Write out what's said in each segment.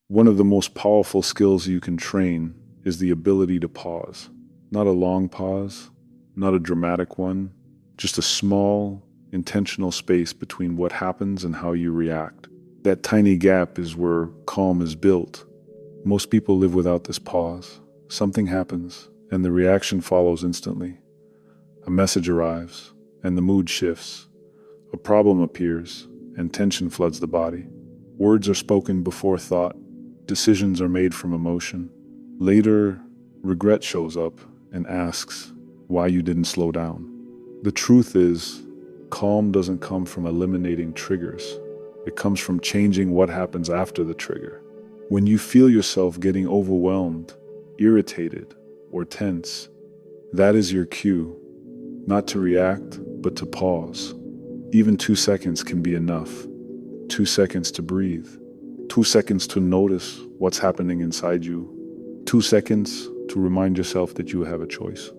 One of the most powerful skills you can train is the ability to pause. Not a long pause, not a dramatic one, just a small, intentional space between what happens and how you react. That tiny gap is where calm is built. Most people live without this pause. Something happens, and the reaction follows instantly. A message arrives, and the mood shifts. A problem appears, and tension floods the body. Words are spoken before thought. Decisions are made from emotion. Later, regret shows up and asks why you didn't slow down. The truth is, calm doesn't come from eliminating triggers. It comes from changing what happens after the trigger. When you feel yourself getting overwhelmed, irritated, or tense, that is your cue, not to react, but to pause. Even 2 seconds can be enough. 2 seconds to breathe. 2 seconds to notice what's happening inside you. 2 seconds to remind yourself that you have a choice.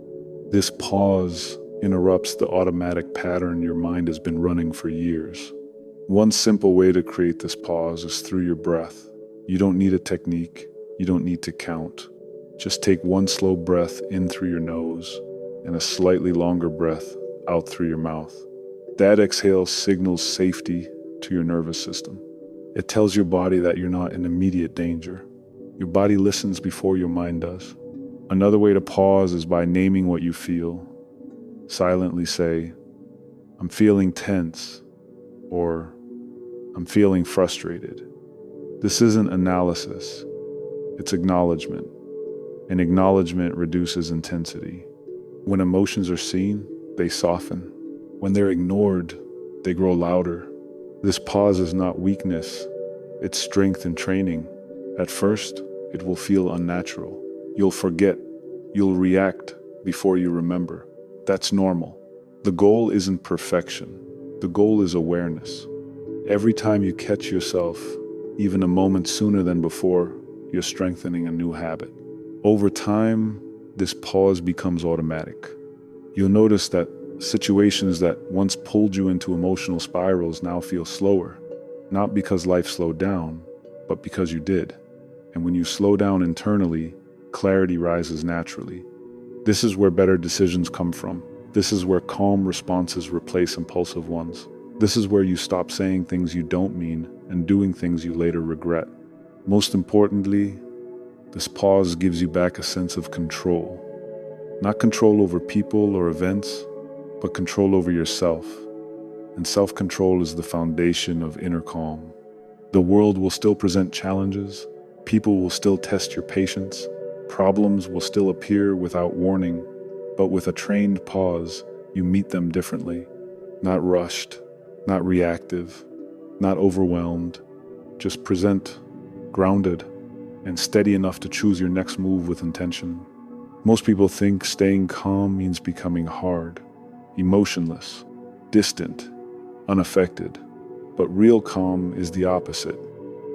This pause interrupts the automatic pattern your mind has been running for years. One simple way to create this pause is through your breath. You don't need a technique. You don't need to count. Just take one slow breath in through your nose and a slightly longer breath out through your mouth. That exhale signals safety to your nervous system. It tells your body that you're not in immediate danger. Your body listens before your mind does. Another way to pause is by naming what you feel. Silently say, "I'm feeling tense," or "I'm feeling frustrated." This isn't analysis, it's acknowledgement. And acknowledgement reduces intensity. When emotions are seen, they soften. When they're ignored, they grow louder. This pause is not weakness, it's strength and training. At first, it will feel unnatural. You'll forget, you'll react before you remember. That's normal. The goal isn't perfection, the goal is awareness. Every time you catch yourself, even a moment sooner than before, you're strengthening a new habit. Over time, this pause becomes automatic. You'll notice that situations that once pulled you into emotional spirals now feel slower, not because life slowed down, but because you did. And when you slow down internally, clarity rises naturally. This is where better decisions come from. This is where calm responses replace impulsive ones. This is where you stop saying things you don't mean and doing things you later regret. Most importantly, this pause gives you back a sense of control. Not control over people or events, but control over yourself. And self-control is the foundation of inner calm. The world will still present challenges, people will still test your patience, problems will still appear without warning, but with a trained pause, you meet them differently. Not rushed, not reactive, not overwhelmed, just present, grounded, and steady enough to choose your next move with intention. Most people think staying calm means becoming hard, emotionless, distant, unaffected. But real calm is the opposite.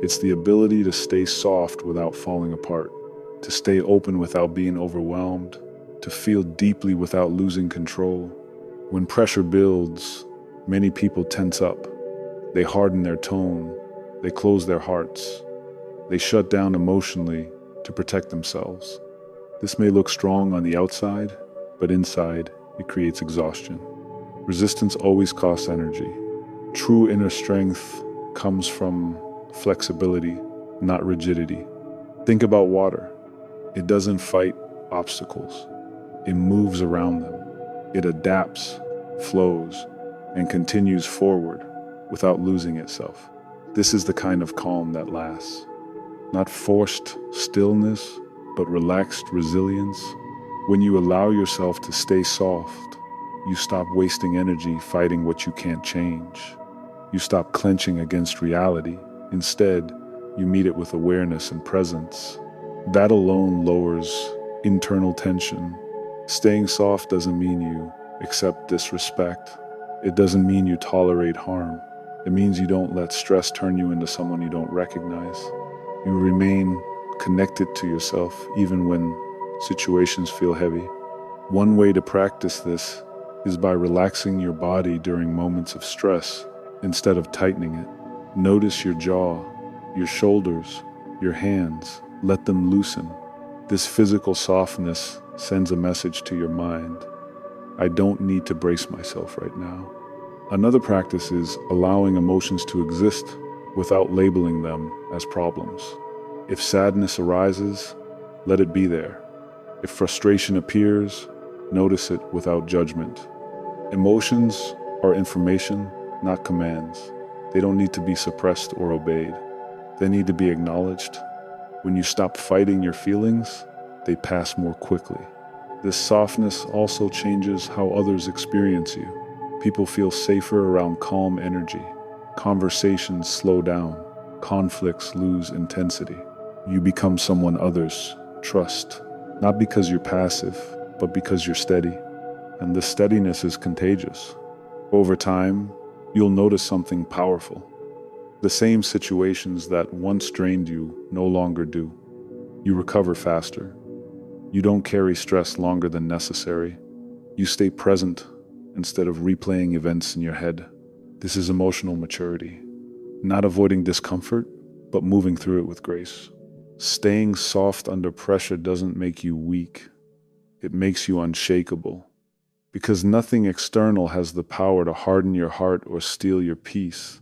It's the ability to stay soft without falling apart, to stay open without being overwhelmed, to feel deeply without losing control. When pressure builds, many people tense up. They harden their tone, they close their hearts, they shut down emotionally to protect themselves. This may look strong on the outside, but inside, it creates exhaustion. Resistance always costs energy. True inner strength comes from flexibility, not rigidity. Think about water. It doesn't fight obstacles. It moves around them. It adapts, flows, and continues forward without losing itself. This is the kind of calm that lasts. Not forced stillness, but relaxed resilience. When you allow yourself to stay soft, you stop wasting energy fighting what you can't change. You stop clenching against reality. Instead, you meet it with awareness and presence. That alone lowers internal tension. Staying soft doesn't mean you accept disrespect. It doesn't mean you tolerate harm. It means you don't let stress turn you into someone you don't recognize. You remain connected to yourself even when situations feel heavy. One way to practice this is by relaxing your body during moments of stress instead of tightening it. Notice your jaw, your shoulders, your hands, let them loosen. This physical softness sends a message to your mind. I don't need to brace myself right now. Another practice is allowing emotions to exist without labeling them as problems. If sadness arises, let it be there. If frustration appears, notice it without judgment. Emotions are information, not commands. They don't need to be suppressed or obeyed. They need to be acknowledged. When you stop fighting your feelings, they pass more quickly. This softness also changes how others experience you. People feel safer around calm energy. Conversations slow down. Conflicts lose intensity. You become someone others trust, not because you're passive, but because you're steady. And this steadiness is contagious. Over time, you'll notice something powerful. The same situations that once drained you no longer do. You recover faster. You don't carry stress longer than necessary. You stay present instead of replaying events in your head. This is emotional maturity. Not avoiding discomfort, but moving through it with grace. Staying soft under pressure doesn't make you weak. It makes you unshakable. Because nothing external has the power to harden your heart or steal your peace.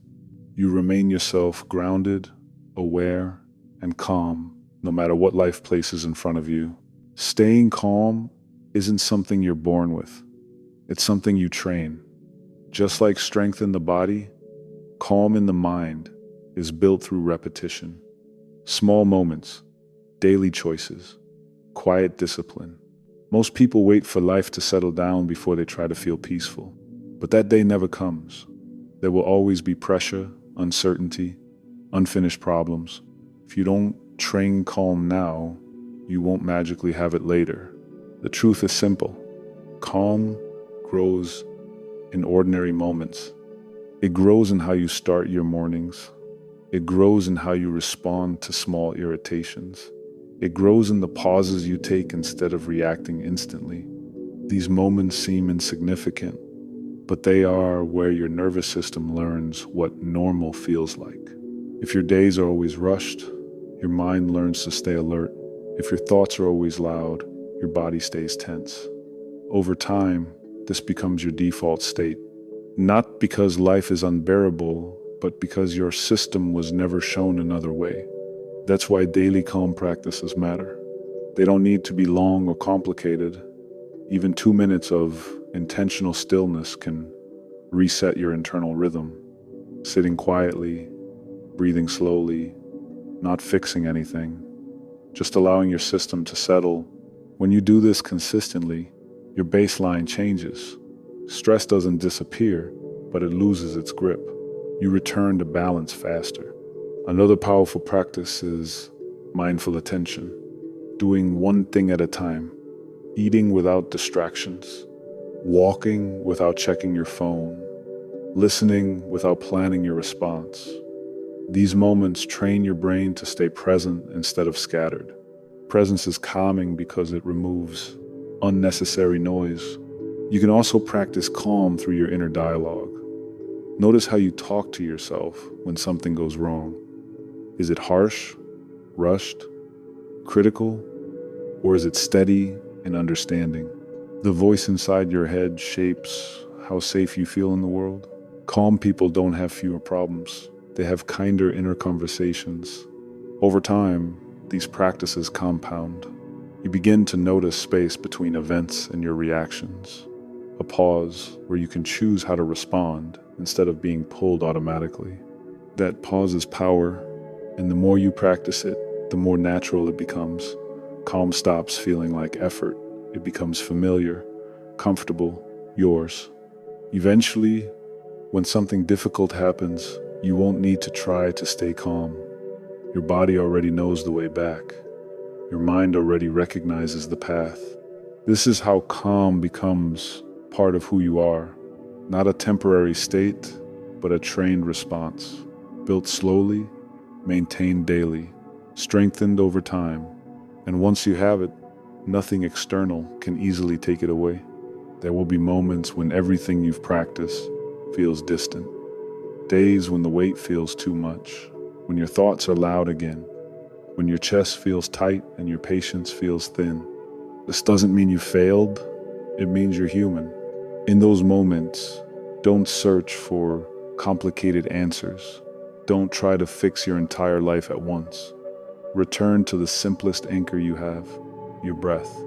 You remain yourself grounded, aware, and calm, no matter what life places in front of you. Staying calm isn't something you're born with. It's something you train. Just like strength in the body, calm in the mind is built through repetition. Small moments, daily choices, quiet discipline. Most people wait for life to settle down before they try to feel peaceful. But that day never comes. There will always be pressure, uncertainty, unfinished problems. If you don't train calm now, you won't magically have it later. The truth is simple. Calm grows in ordinary moments. It grows in how you start your mornings. It grows in how you respond to small irritations. It grows in the pauses you take instead of reacting instantly. These moments seem insignificant, but they are where your nervous system learns what normal feels like. If your days are always rushed, your mind learns to stay alert. If your thoughts are always loud, your body stays tense. Over time, this becomes your default state. Not because life is unbearable, but because your system was never shown another way. That's why daily calm practices matter. They don't need to be long or complicated. Even 2 minutes of intentional stillness can reset your internal rhythm. Sitting quietly, breathing slowly, not fixing anything, just allowing your system to settle. When you do this consistently, your baseline changes. Stress doesn't disappear, but it loses its grip. You return to balance faster. Another powerful practice is mindful attention, doing one thing at a time, eating without distractions, walking without checking your phone, listening without planning your response. These moments train your brain to stay present instead of scattered. Presence is calming because it removes unnecessary noise. You can also practice calm through your inner dialogue. Notice how you talk to yourself when something goes wrong. Is it harsh, rushed, critical, or is it steady and understanding? The voice inside your head shapes how safe you feel in the world. Calm people don't have fewer problems. They have kinder inner conversations. Over time, these practices compound. You begin to notice space between events and your reactions. A pause where you can choose how to respond instead of being pulled automatically. That pause is power, and the more you practice it, the more natural it becomes. Calm stops feeling like effort. It becomes familiar, comfortable, yours. Eventually, when something difficult happens, you won't need to try to stay calm. Your body already knows the way back. Your mind already recognizes the path. This is how calm becomes part of who you are. Not a temporary state, but a trained response. Built slowly, maintained daily, strengthened over time. And once you have it, nothing external can easily take it away. There will be moments when everything you've practiced feels distant. Days when the weight feels too much, when your thoughts are loud again, when your chest feels tight and your patience feels thin. This doesn't mean you failed, it means you're human. In those moments, don't search for complicated answers. Don't try to fix your entire life at once. Return to the simplest anchor you have, your breath.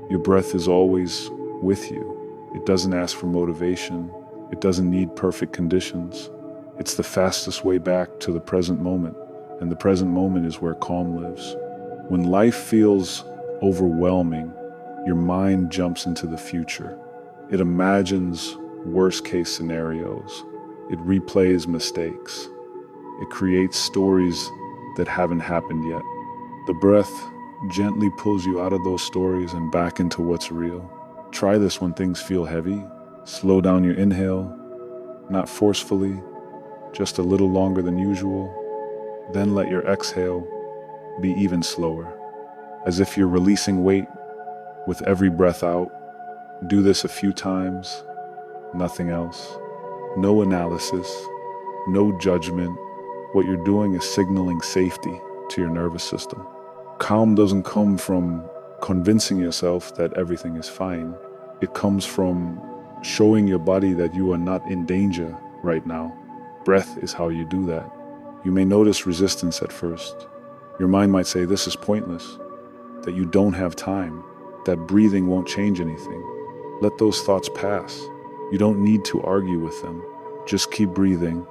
Your breath is always with you. It doesn't ask for motivation. It doesn't need perfect conditions. It's the fastest way back to the present moment, and the present moment is where calm lives. When life feels overwhelming, your mind jumps into the future. It imagines worst-case scenarios. It replays mistakes. It creates stories that haven't happened yet. The breath gently pulls you out of those stories and back into what's real. Try this when things feel heavy. Slow down your inhale, not forcefully, just a little longer than usual. Then let your exhale be even slower, as if you're releasing weight with every breath out. Do this a few times, nothing else. No analysis, no judgment. What you're doing is signaling safety to your nervous system. Calm doesn't come from convincing yourself that everything is fine. It comes from showing your body that you are not in danger right now. Breath is how you do that. You may notice resistance at first. Your mind might say this is pointless, that you don't have time, that breathing won't change anything. Let those thoughts pass. You don't need to argue with them. Just keep breathing.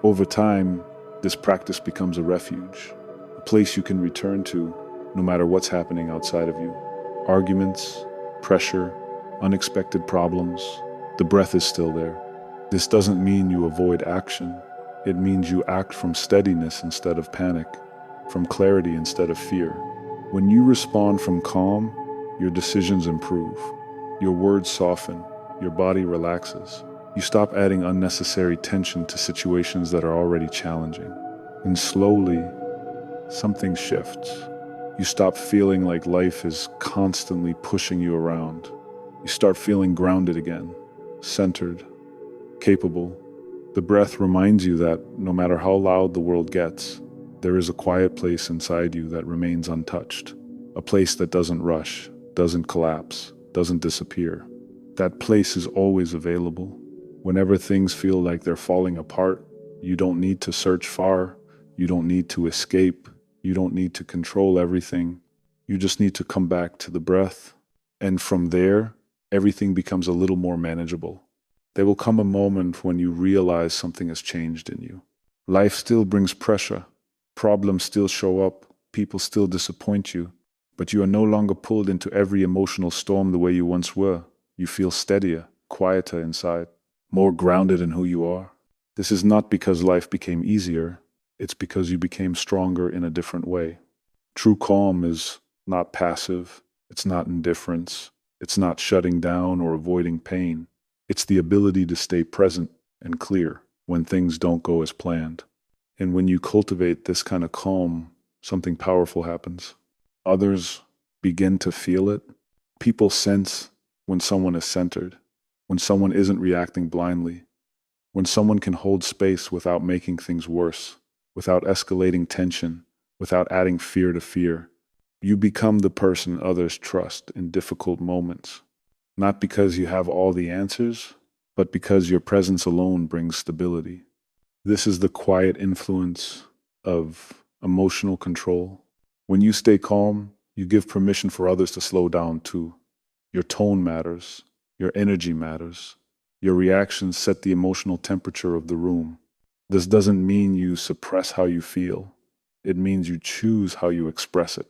Over time, this practice becomes a refuge, a place you can return to no matter what's happening outside of you. Arguments, pressure, unexpected problems, the breath is still there. This doesn't mean you avoid action. It means you act from steadiness instead of panic, from clarity instead of fear. When you respond from calm, your decisions improve. Your words soften, your body relaxes. You stop adding unnecessary tension to situations that are already challenging. And slowly, something shifts. You stop feeling like life is constantly pushing you around. You start feeling grounded again, centered, capable. The breath reminds you that no matter how loud the world gets, there is a quiet place inside you that remains untouched. A place that doesn't rush, doesn't collapse, doesn't disappear. That place is always available. Whenever things feel like they're falling apart, you don't need to search far. You don't need to escape. You don't need to control everything. You just need to come back to the breath. And from there, everything becomes a little more manageable. There will come a moment when you realize something has changed in you. Life still brings pressure. Problems still show up. People still disappoint you. But you are no longer pulled into every emotional storm the way you once were. You feel steadier, quieter inside, more grounded in who you are. This is not because life became easier. It's because you became stronger in a different way. True calm is not passive. It's not indifference. It's not shutting down or avoiding pain. It's the ability to stay present and clear when things don't go as planned. And when you cultivate this kind of calm, something powerful happens. Others begin to feel it. People sense when someone is centered, when someone isn't reacting blindly, when someone can hold space without making things worse, without escalating tension, without adding fear to fear. You become the person others trust in difficult moments, not because you have all the answers, but because your presence alone brings stability. This is the quiet influence of emotional control. When you stay calm, you give permission for others to slow down too. Your tone matters. Your energy matters. Your reactions set the emotional temperature of the room. This doesn't mean you suppress how you feel. It means you choose how you express it.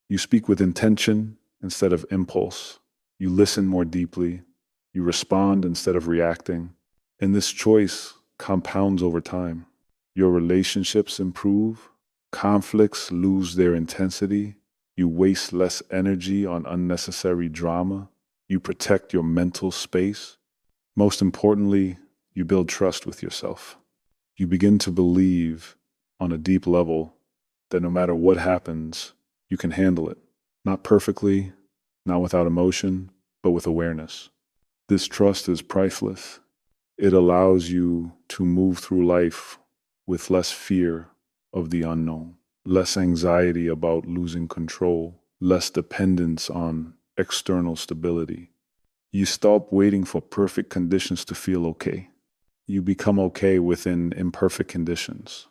You speak with intention instead of impulse. You listen more deeply. You respond instead of reacting. And this choice compounds over time. Your relationships improve. Conflicts lose their intensity. You waste less energy on unnecessary drama. You protect your mental space. Most importantly, you build trust with yourself. You begin to believe on a deep level that no matter what happens, you can handle it. Not perfectly, not without emotion, but with awareness. This trust is priceless. It allows you to move through life with less fear of the unknown. less anxiety about losing control, less dependence on external stability. You stop waiting for perfect conditions to feel okay. You become okay within imperfect conditions.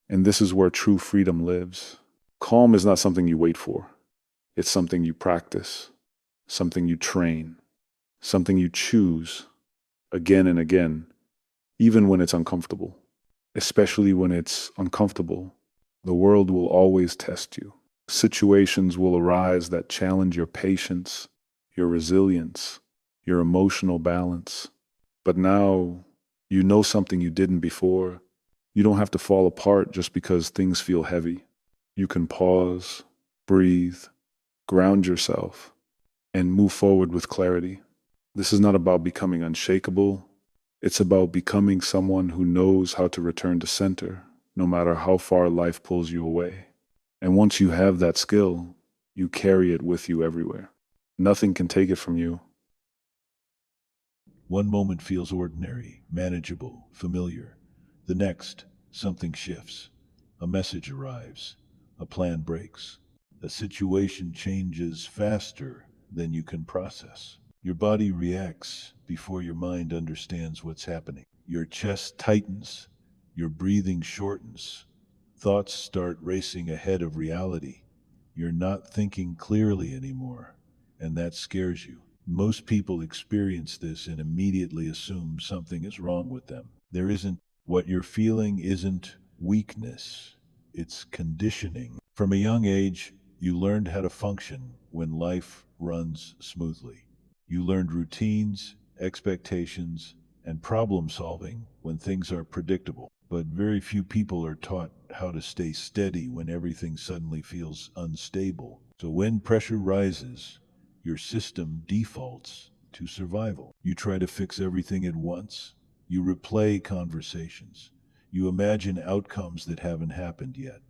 And this is where true freedom lives. Calm is not something you wait for, it's something you practice, something you train, something you choose again and again, even when it's uncomfortable. Especially when it's uncomfortable, the world will always test you. Situations will arise that challenge your patience, your resilience, your emotional balance. But now you know something you didn't before. You don't have to fall apart just because things feel heavy. You can pause, breathe, ground yourself, and move forward with clarity. This is not about becoming unshakable. It's about becoming someone who knows how to return to center, no matter how far life pulls you away. And once you have that skill, you carry it with you everywhere. Nothing can take it from you. One moment feels ordinary, manageable, familiar. The next, something shifts. A message arrives. A plan breaks. A situation changes faster than you can process. Your body reacts before your mind understands what's happening. Your chest tightens. Your breathing shortens. Thoughts start racing ahead of reality. You're not thinking clearly anymore, and that scares you. Most people experience this and immediately assume something is wrong with them. There isn't. What you're feeling isn't weakness, it's conditioning. From a young age, you learned how to function when life runs smoothly. You learned routines, expectations, and problem solving when things are predictable. But very few people are taught how to stay steady when everything suddenly feels unstable. So when pressure rises, your system defaults to survival. You try to fix everything at once. You replay conversations. You imagine outcomes that haven't happened yet.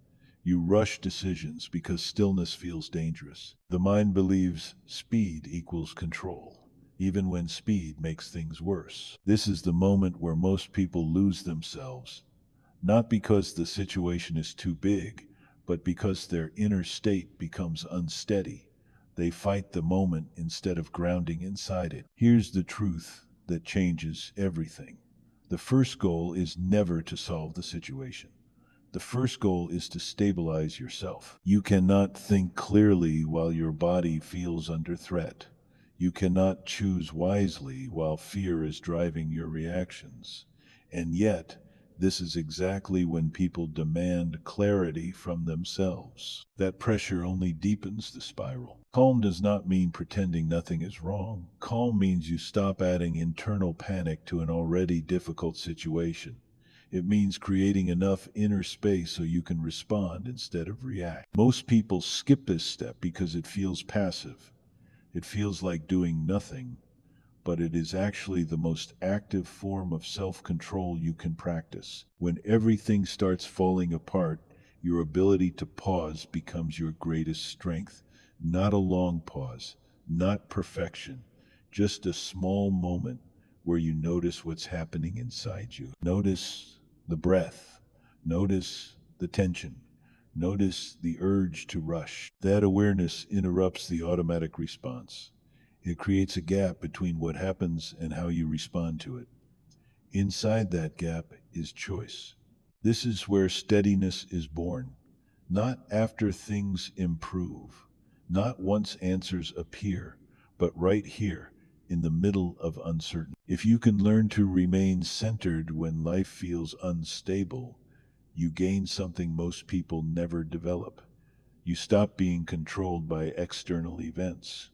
You rush decisions because stillness feels dangerous. The mind believes speed equals control, even when speed makes things worse. This is the moment where most people lose themselves, not because the situation is too big, but because their inner state becomes unsteady. They fight the moment instead of grounding inside it. Here's the truth that changes everything. The first goal is never to solve the situation. The first goal is to stabilize yourself. You cannot think clearly while your body feels under threat. You cannot choose wisely while fear is driving your reactions. And yet, this is exactly when people demand clarity from themselves. That pressure only deepens the spiral. Calm does not mean pretending nothing is wrong. Calm means you stop adding internal panic to an already difficult situation. It means creating enough inner space so you can respond instead of react. Most people skip this step because it feels passive. It feels like doing nothing, but it is actually the most active form of self control you can practice. When everything starts falling apart, your ability to pause becomes your greatest strength. Not a long pause, not perfection, just a small moment where you notice what's happening inside you. Notice the breath, notice the tension. Notice the urge to rush. That awareness interrupts the automatic response. It creates a gap between what happens and how you respond to it. Inside that gap is choice. This is where steadiness is born, not after things improve, not once answers appear, but right here in the middle of uncertainty. If you can learn to remain centered when life feels unstable, you gain something most people never develop. You stop being controlled by external events.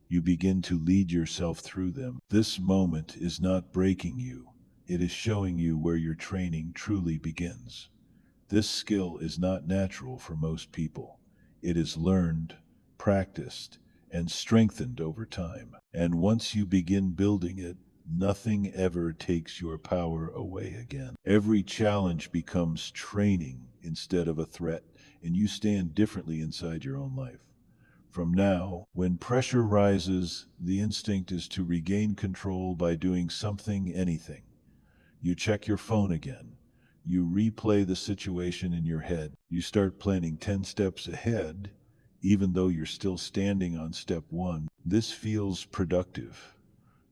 You begin to lead yourself through them. This moment is not breaking you, it is showing you where your training truly begins. This skill is not natural for most people. It is learned, practiced, and strengthened over time. And once you begin building it, nothing ever takes your power away again. Every challenge becomes training instead of a threat, and you stand differently inside your own life. From now, when pressure rises, the instinct is to regain control by doing something, anything. You check your phone again. You replay the situation in your head. You start planning 10 steps ahead, even though you're still standing on step one. This feels productive,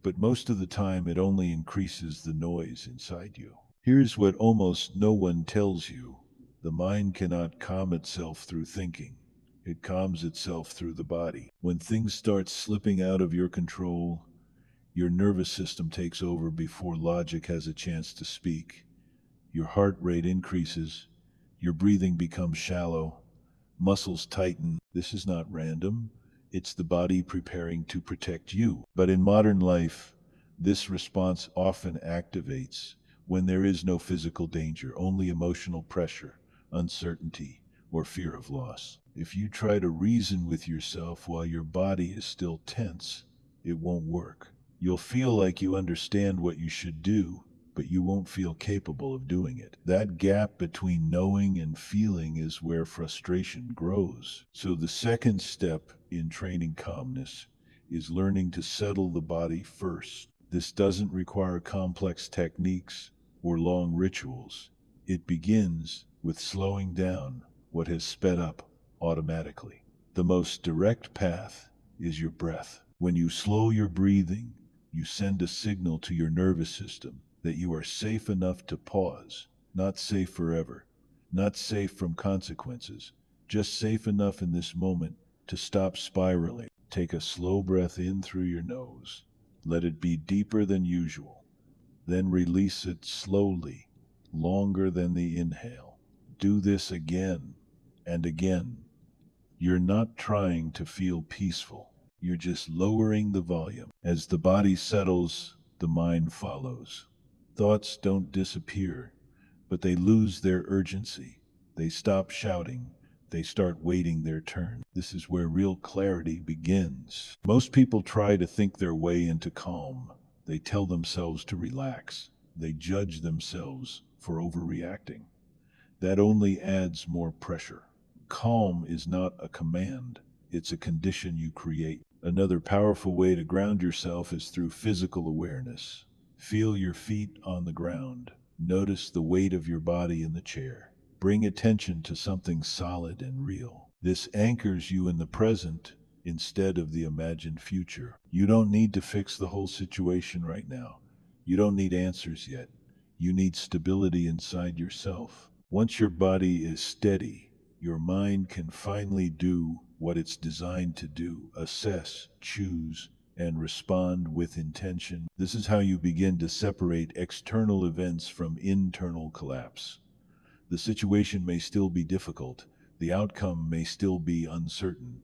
but most of the time it only increases the noise inside you. Here's what almost no one tells you: the mind cannot calm itself through thinking. It calms itself through the body. When things start slipping out of your control, your nervous system takes over before logic has a chance to speak. Your heart rate increases, your breathing becomes shallow, muscles tighten. This is not random. It's the body preparing to protect you. But in modern life, this response often activates when there is no physical danger, only emotional pressure, uncertainty, or fear of loss. If you try to reason with yourself while your body is still tense, it won't work. You'll feel like you understand what you should do, but you won't feel capable of doing it. That gap between knowing and feeling is where frustration grows. So the second step in training calmness is learning to settle the body first. This doesn't require complex techniques or long rituals. It begins with slowing down what has sped up automatically. The most direct path is your breath. When you slow your breathing, you send a signal to your nervous system that you are safe enough to pause, not safe forever, not safe from consequences, just safe enough in this moment to stop spiraling. Take a slow breath in through your nose. Let it be deeper than usual. Then release it slowly, longer than the inhale. Do this again and again. You're not trying to feel peaceful. You're just lowering the volume. As the body settles, the mind follows. Thoughts don't disappear, but they lose their urgency. They stop shouting. They start waiting their turn. This is where real clarity begins. Most people try to think their way into calm. They tell themselves to relax. They judge themselves for overreacting. That only adds more pressure. Calm is not a command, it's a condition you create. Another powerful way to ground yourself is through physical awareness. Feel your feet on the ground. Notice the weight of your body in the chair. Bring attention to something solid and real. This anchors you in the present instead of the imagined future. You don't need to fix the whole situation right now. You don't need answers yet. You need stability inside yourself. Once your body is steady, your mind can finally do what it's designed to do: assess, choose, and respond with intention. This is how you begin to separate external events from internal collapse. The situation may still be difficult, the outcome may still be uncertain,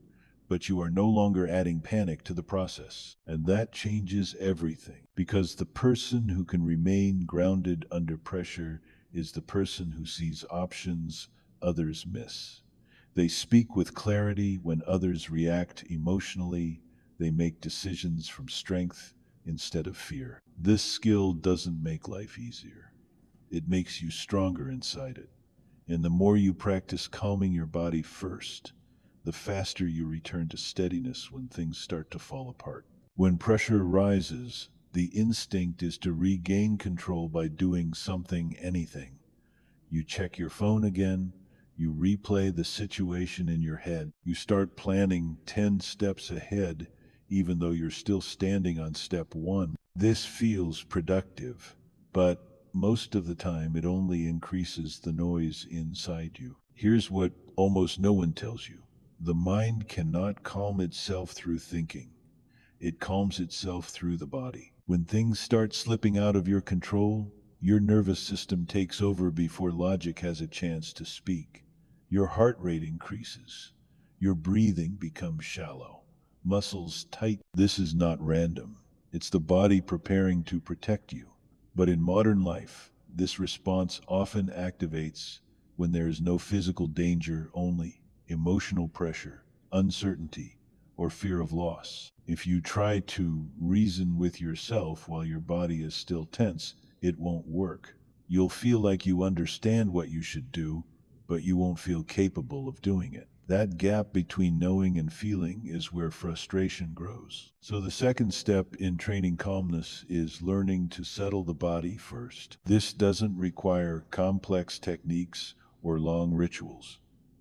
but you are no longer adding panic to the process. And that changes everything, because the person who can remain grounded under pressure is the person who sees options others miss. They speak with clarity when others react emotionally. They make decisions from strength instead of fear. This skill doesn't make life easier. It makes you stronger inside it. And the more you practice calming your body first, the faster you return to steadiness when things start to fall apart. When pressure rises, the instinct is to regain control by doing something, anything. You check your phone again, you replay the situation in your head, you start planning 10 steps ahead, even though you're still standing on step one. This feels productive, but most of the time it only increases the noise inside you. Here's what almost no one tells you: the mind cannot calm itself through thinking. It calms itself through the body. When things start slipping out of your control, your nervous system takes over before logic has a chance to speak. Your heart rate increases. Your breathing becomes shallow. Muscles tight. This is not random. It's the body preparing to protect you. But in modern life, this response often activates when there is no physical danger, only emotional pressure, uncertainty, or fear of loss. If you try to reason with yourself while your body is still tense, it won't work. You'll feel like you understand what you should do, but you won't feel capable of doing it. That gap between knowing and feeling is where frustration grows. So, the second step in training calmness is learning to settle the body first. This doesn't require complex techniques or long rituals.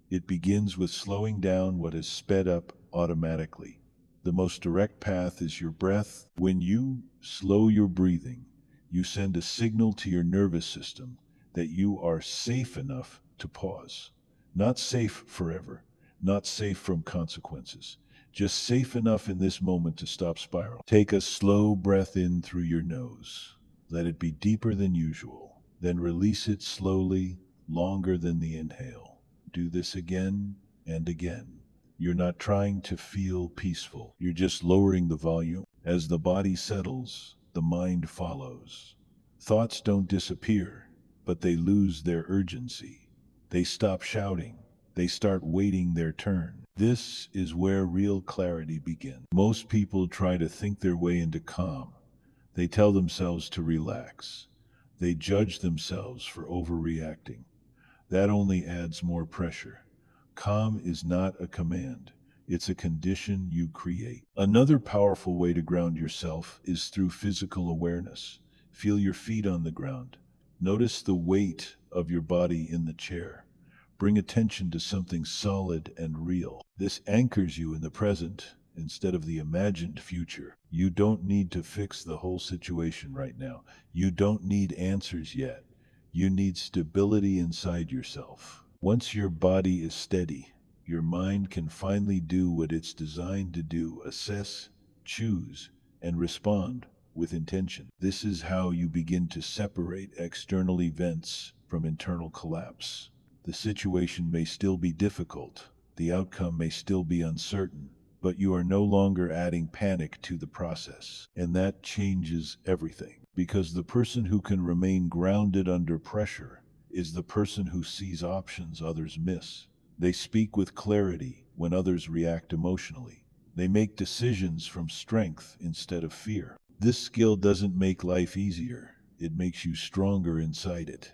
It begins with slowing down what is sped up automatically. The most direct path is your breath. When you slow your breathing, you send a signal to your nervous system that you are safe enough to pause. Not safe forever, not safe from consequences, just safe enough in this moment to stop spiraling. Take a slow breath in through your nose. Let it be deeper than usual. Then release it slowly, longer than the inhale. Do this again and again. You're not trying to feel peaceful. You're just lowering the volume. As the body settles, the mind follows. Thoughts don't disappear, but they lose their urgency. They stop shouting. They start waiting their turn. This is where real clarity begins. Most people try to think their way into calm. They tell themselves to relax. They judge themselves for overreacting. That only adds more pressure. Calm is not a command. It's a condition you create. Another powerful way to ground yourself is through physical awareness. Feel your feet on the ground. Notice the weight of your body in the chair. Bring attention to something solid and real. This anchors you in the present instead of the imagined future. You don't need to fix the whole situation right now. You don't need answers yet. You need stability inside yourself. Once your body is steady, your mind can finally do what it's designed to do: assess, choose, and respond with intention. This is how you begin to separate external events from internal collapse. The situation may still be difficult, the outcome may still be uncertain, but you are no longer adding panic to the process. And that changes everything. Because the person who can remain grounded under pressure is the person who sees options others miss. They speak with clarity when others react emotionally. They make decisions from strength instead of fear. This skill doesn't make life easier, it makes you stronger inside it.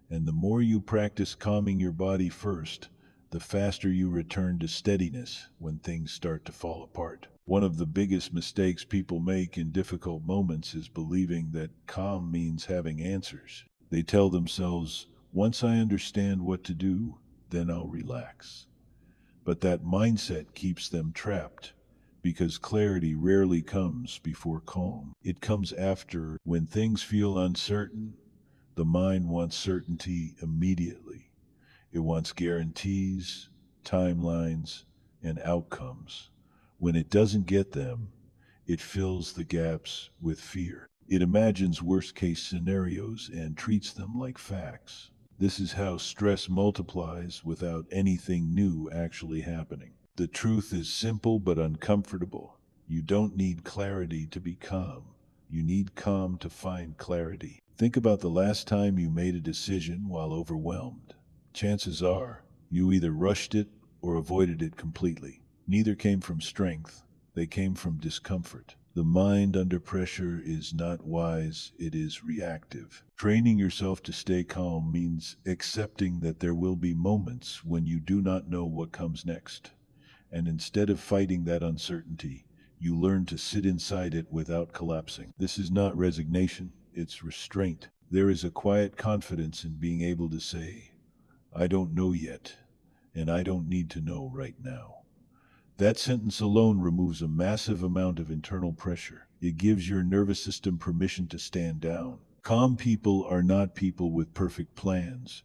And the more you practice calming your body first, the faster you return to steadiness when things start to fall apart. One of the biggest mistakes people make in difficult moments is believing that calm means having answers. They tell themselves, once I understand what to do, then I'll relax. But that mindset keeps them trapped because clarity rarely comes before calm. It comes after. When things feel uncertain, the mind wants certainty immediately. It wants guarantees, timelines, and outcomes. When it doesn't get them, it fills the gaps with fear. It imagines worst case scenarios and treats them like facts. This is how stress multiplies without anything new actually happening. The truth is simple but uncomfortable. You don't need clarity to be calm. You need calm to find clarity. Think about the last time you made a decision while overwhelmed. Chances are you either rushed it or avoided it completely. Neither came from strength, they came from discomfort. The mind under pressure is not wise, it is reactive. Training yourself to stay calm means accepting that there will be moments when you do not know what comes next. And instead of fighting that uncertainty, you learn to sit inside it without collapsing. This is not resignation, it's restraint. There is a quiet confidence in being able to say, I don't know yet, and I don't need to know right now. That sentence alone removes a massive amount of internal pressure. It gives your nervous system permission to stand down. Calm people are not people with perfect plans.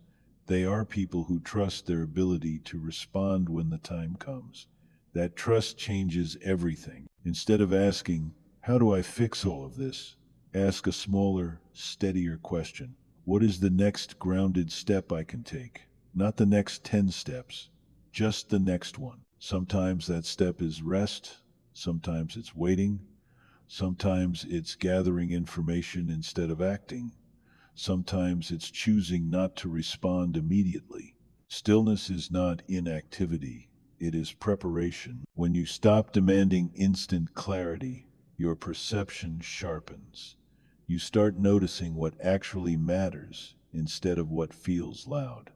They are people who trust their ability to respond when the time comes. That trust changes everything. Instead of asking, how do I fix all of this? Ask a smaller, steadier question. What is the next grounded step I can take? Not the next 10 steps, just the next one. Sometimes that step is rest, sometimes it's waiting, sometimes it's gathering information instead of acting, sometimes it's choosing not to respond immediately. Stillness is not inactivity, it is preparation. When you stop demanding instant clarity, your perception sharpens. You start noticing what actually matters instead of what feels loud.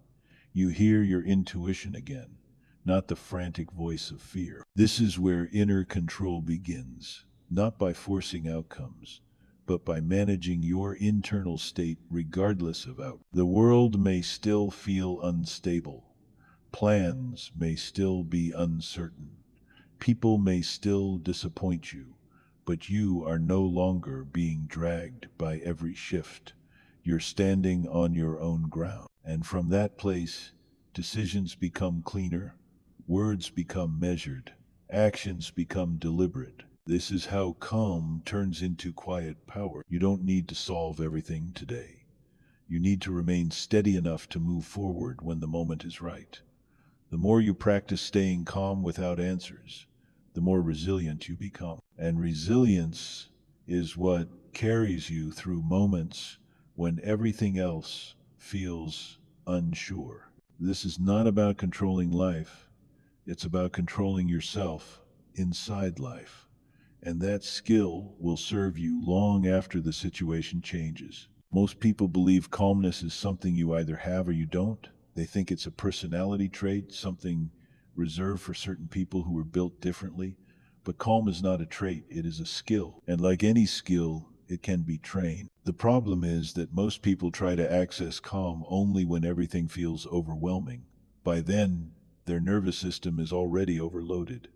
You hear your intuition again. not the frantic voice of fear. This is where inner control begins, not by forcing outcomes, but by managing your internal state regardless of outcome. The world may still feel unstable. Plans may still be uncertain. People may still disappoint you, but you are no longer being dragged by every shift. You're standing on your own ground. And from that place, decisions become cleaner, words become measured, actions become deliberate. This is how calm turns into quiet power. You don't need to solve everything today. You need to remain steady enough to move forward when the moment is right. The more you practice staying calm without answers, the more resilient you become. And resilience is what carries you through moments when everything else feels unsure. This is not about controlling life, it's about controlling yourself inside life. And that skill will serve you long after the situation changes. Most people believe calmness is something you either have or you don't. They think it's a personality trait, something reserved for certain people who are built differently. But calm is not a trait, it is a skill. And like any skill, it can be trained. The problem is that most people try to access calm only when everything feels overwhelming. By then, their nervous system is already overloaded.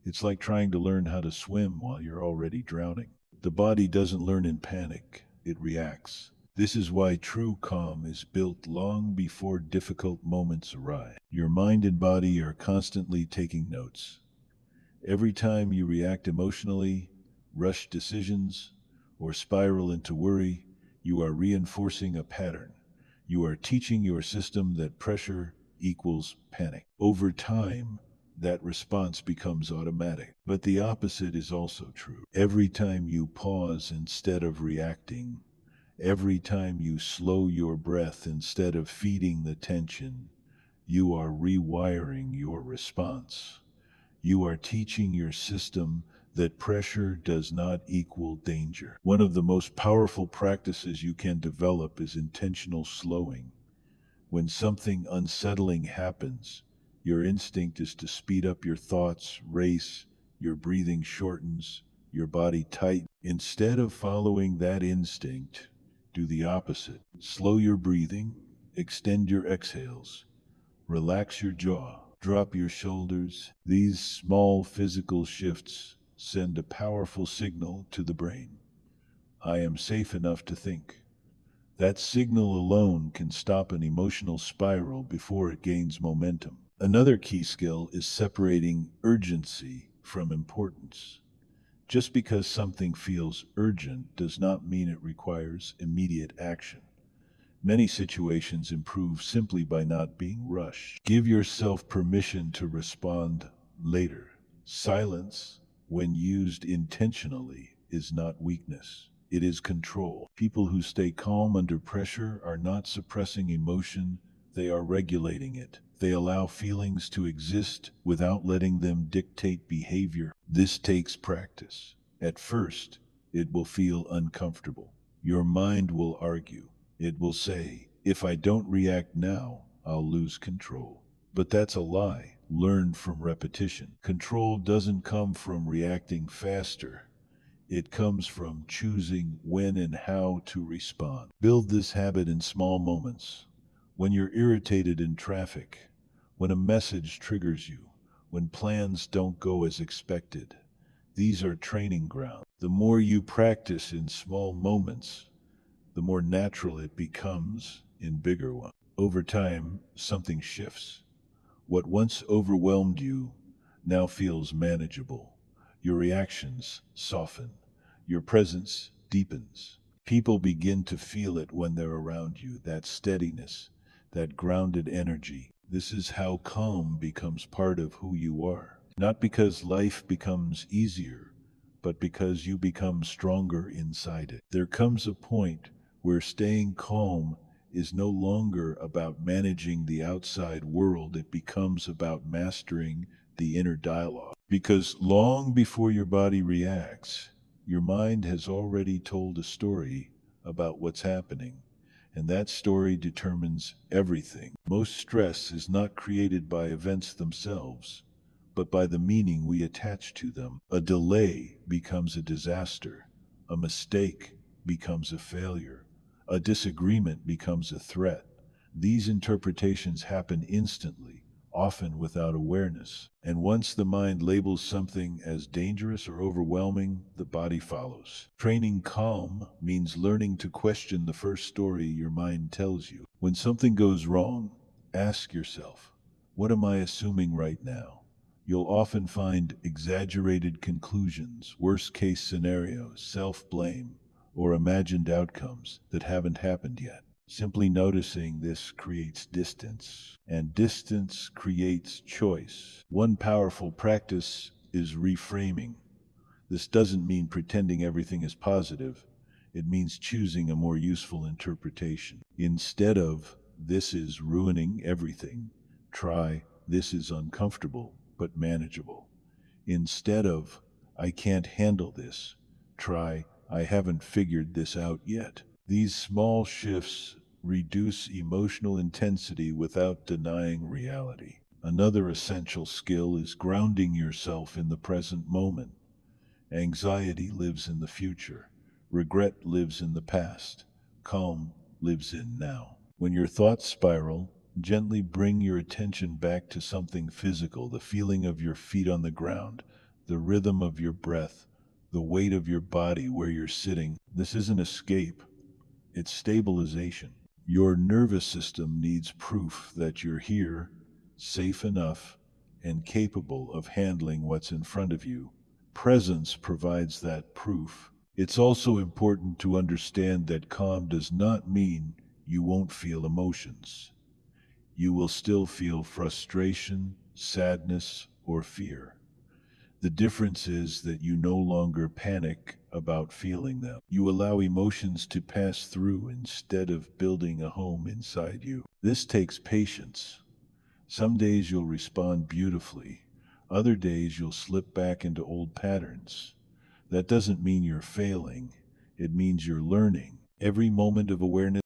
It's like trying to learn how to swim while you're already drowning. The body doesn't learn in panic, it reacts. This is why true calm is built long before difficult moments arrive. Your mind and body are constantly taking notes. Every time you react emotionally, rush decisions, or spiral into worry, you are reinforcing a pattern. You are teaching your system that pressure equals panic. Over time, that response becomes automatic. But the opposite is also true. Every time you pause instead of reacting, every time you slow your breath instead of feeding the tension, you are rewiring your response. You are teaching your system that pressure does not equal danger. One of the most powerful practices you can develop is intentional slowing. When something unsettling happens, your instinct is to speed up your thoughts, race, your breathing shortens, your body tightens. Instead of following that instinct, do the opposite. Slow your breathing, extend your exhales, relax your jaw, drop your shoulders. These small physical shifts send a powerful signal to the brain. I am safe enough to think. That signal alone can stop an emotional spiral before it gains momentum. Another key skill is separating urgency from importance. Just because something feels urgent does not mean it requires immediate action. Many situations improve simply by not being rushed. Give yourself permission to respond later. Silence, when used intentionally, is not weakness. It is control. People who stay calm under pressure are not suppressing emotion, they are regulating it. They allow feelings to exist without letting them dictate behavior. This takes practice. At first, it will feel uncomfortable. Your mind will argue. It will say, if I don't react now, I'll lose control. But that's a lie, learned from repetition. Control doesn't come from reacting faster. It comes from choosing when and how to respond. Build this habit in small moments. When you're irritated in traffic, when a message triggers you, when plans don't go as expected. These are training grounds. The more you practice in small moments, the more natural it becomes in bigger ones. Over time, something shifts. What once overwhelmed you now feels manageable. Your reactions soften. Your presence deepens. People begin to feel it when they're around you, that steadiness, that grounded energy. This is how calm becomes part of who you are. Not because life becomes easier, but because you become stronger inside it. There comes a point where staying calm is no longer about managing the outside world, it becomes about mastering the inner dialogue. Because long before your body reacts, your mind has already told a story about what's happening. And that story determines everything. Most stress is not created by events themselves, but by the meaning we attach to them. A delay becomes a disaster. A mistake becomes a failure. A disagreement becomes a threat. These interpretations happen instantly, often without awareness. And once the mind labels something as dangerous or overwhelming, the body follows. Training calm means learning to question the first story your mind tells you. When something goes wrong, ask yourself, what am I assuming right now? You'll often find exaggerated conclusions, worst case scenarios, self blame, or imagined outcomes that haven't happened yet. Simply noticing this creates distance, and distance creates choice. One powerful practice is reframing. This doesn't mean pretending everything is positive. It means choosing a more useful interpretation. Instead of, this is ruining everything, try, this is uncomfortable but manageable. Instead of, I can't handle this, try, I haven't figured this out yet. These small shifts reduce emotional intensity without denying reality. Another essential skill is grounding yourself in the present moment. Anxiety lives in the future. Regret lives in the past. Calm lives in now. When your thoughts spiral, gently bring your attention back to something physical, the feeling of your feet on the ground, the rhythm of your breath, the weight of your body where you're sitting. This isn't escape, it's stabilization. Your nervous system needs proof that you're here, safe enough, and capable of handling what's in front of you. Presence provides that proof. It's also important to understand that calm does not mean you won't feel emotions. You will still feel frustration, sadness, or fear. The difference is that you no longer panic about feeling them. You allow emotions to pass through instead of building a home inside you. This takes patience. Some days you'll respond beautifully. Other days you'll slip back into old patterns. That doesn't mean you're failing. It means you're learning. Every moment of awareness